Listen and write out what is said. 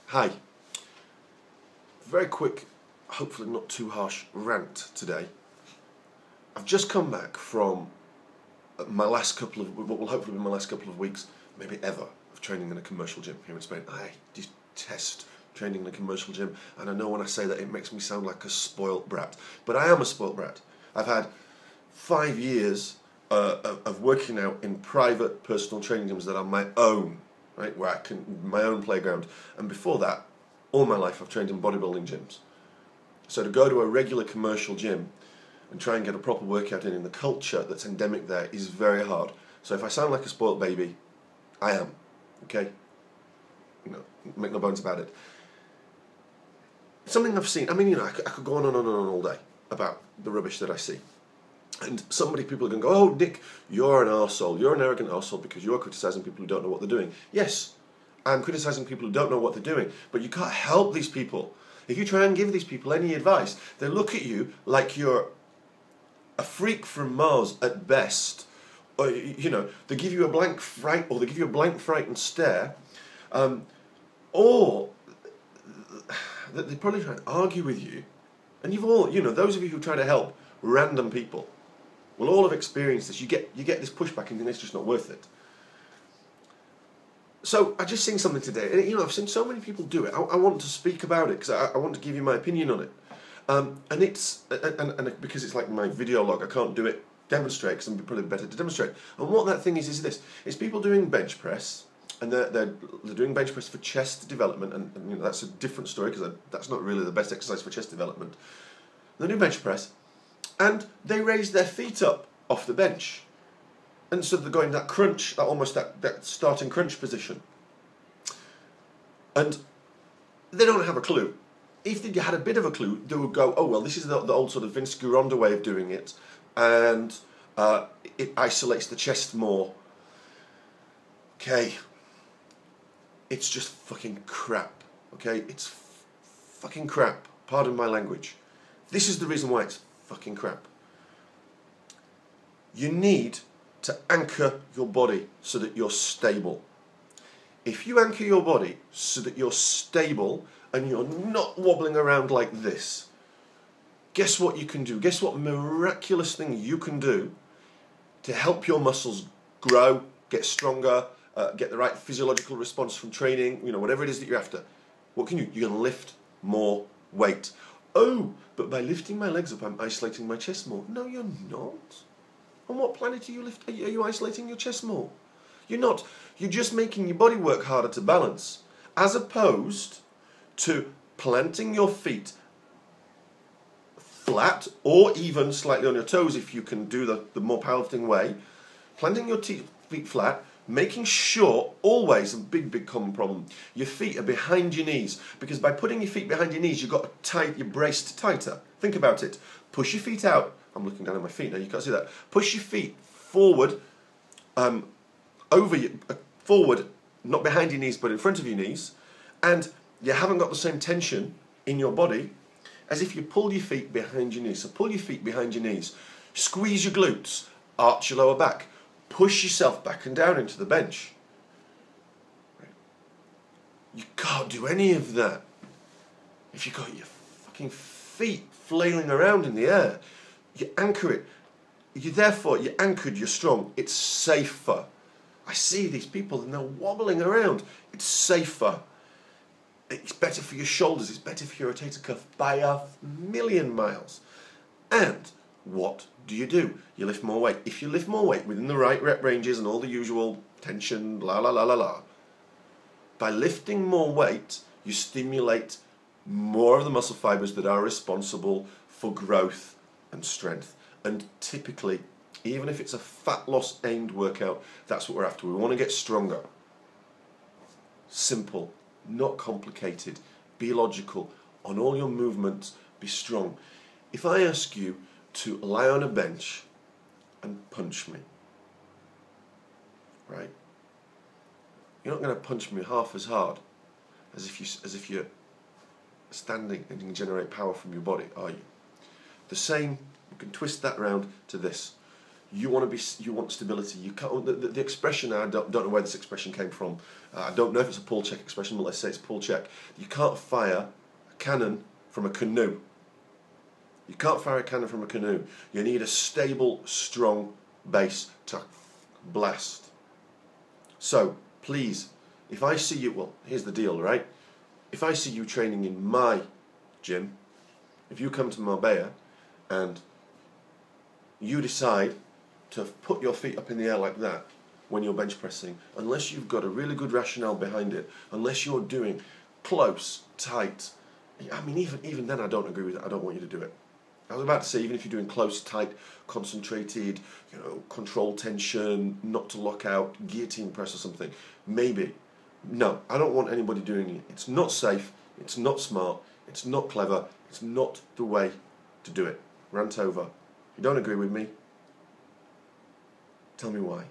Hi. Very quick, hopefully not too harsh rant today. I've just come back from my last couple of, what will hopefully be my last couple of weeks, maybe ever, of training in a commercial gym here in Spain. I detest training in a commercial gym, and I know when I say that it makes me sound like a spoilt brat, but I am a spoilt brat. I've had 5 years of working out in private personal training gyms that are my own, right, where I can, my own playground, and before that, all my life I've trained in bodybuilding gyms. So to go to a regular commercial gym and try and get a proper workout in the culture that's endemic there is very hard. So if I sound like a spoilt baby, I am, okay? You know, make no bones about it. Something I've seen, I mean, you know, I could go on and on and on all day about the rubbish that I see. And people are going to go, oh, Nick, you're an arsehole, you're an arrogant arsehole because you're criticising people who don't know what they're doing. Yes, I'm criticising people who don't know what they're doing, but you can't help these people. If you try and give these people any advice, they look at you like you're a freak from Mars at best. Or, you know, they give you a blank fright, or they give you a blank frightened stare, or they probably try and argue with you. And you've all, you know, those of you who try to help random people will all have experienced this. You get this pushback and it's just not worth it. So I just seen something today, and you know, I've seen so many people do it. I want to speak about it because I want to give you my opinion on it. And it's and because it's like my video log, I can't do it demonstrate because I'm probably better to demonstrate. And what that thing is this: it's people doing bench press, and they're doing bench press for chest development, and you know, that's a different story because that's not really the best exercise for chest development. They do bench press, and they raise their feet up off the bench. And so they're going that crunch, that starting crunch position. And they don't have a clue. If they had a bit of a clue, they would go, oh, well, this is the old sort of Vince Gironda way of doing it, and it isolates the chest more. Okay. It's just fucking crap. Okay? It's fucking crap. Pardon my language. This is the reason why it's fucking crap. You need to anchor your body so that you're stable. If you anchor your body so that you're stable and you're not wobbling around like this, guess what you can do? Guess what miraculous thing you can do to help your muscles grow, get stronger, get the right physiological response from training, you know, whatever it is that you're after. What can you do? You can lift more weight. Oh, but by lifting my legs up, I'm isolating my chest more. No, you're not. On what planet are you isolating your chest more? You're not. You're just making your body work harder to balance, as opposed to planting your feet flat or even slightly on your toes if you can do the more powerlifting way. Planting your feet flat, making sure, always, a big common problem, your feet are behind your knees. Because by putting your feet behind your knees, you've got to tie your braced tighter. Think about it. Push your feet out. I'm looking down at my feet now, you can't see that. Push your feet forward, forward, not behind your knees, but in front of your knees, and you haven't got the same tension in your body as if you pull your feet behind your knees. So pull your feet behind your knees, squeeze your glutes, arch your lower back, push yourself back and down into the bench. You can't do any of that if you've got your fucking feet flailing around in the air. You anchor it. You're anchored, you're strong. It's safer. I see these people and they're wobbling around. It's safer. It's better for your shoulders. It's better for your rotator cuff by a million miles. And what do? You lift more weight. If you lift more weight within the right rep ranges and all the usual tension, by lifting more weight, you stimulate more of the muscle fibers that are responsible for growth and strength. And typically, even if it's a fat loss aimed workout, that's what we're after. We want to get stronger. Simple, not complicated. Be logical on all your movements. Be strong. If I ask you to lie on a bench and punch me, right? You're not going to punch me half as hard as if you're standing and you can generate power from your body, are you? The same, you can twist that round to this. You want stability. You can't. The expression, I don't know where this expression came from. I don't know if it's a Paul Chek expression, but let's say it's Paul Chek. You can't fire a cannon from a canoe. You can't fire a cannon from a canoe. You need a stable, strong base to blast. So, please, if I see you, well, here's the deal, right? If I see you training in my gym, if you come to Marbella and you decide to put your feet up in the air like that when you're bench pressing, unless you've got a really good rationale behind it, unless you're doing close, tight, I mean, even then I don't agree with it. I don't want you to do it. I was about to say, even if you're doing close, tight, concentrated, control tension, not to lock out, guillotine press or something, maybe. No, I don't want anybody doing it. It's not safe, it's not smart, it's not clever, it's not the way to do it. Rant over. You don't agree with me? Tell me why.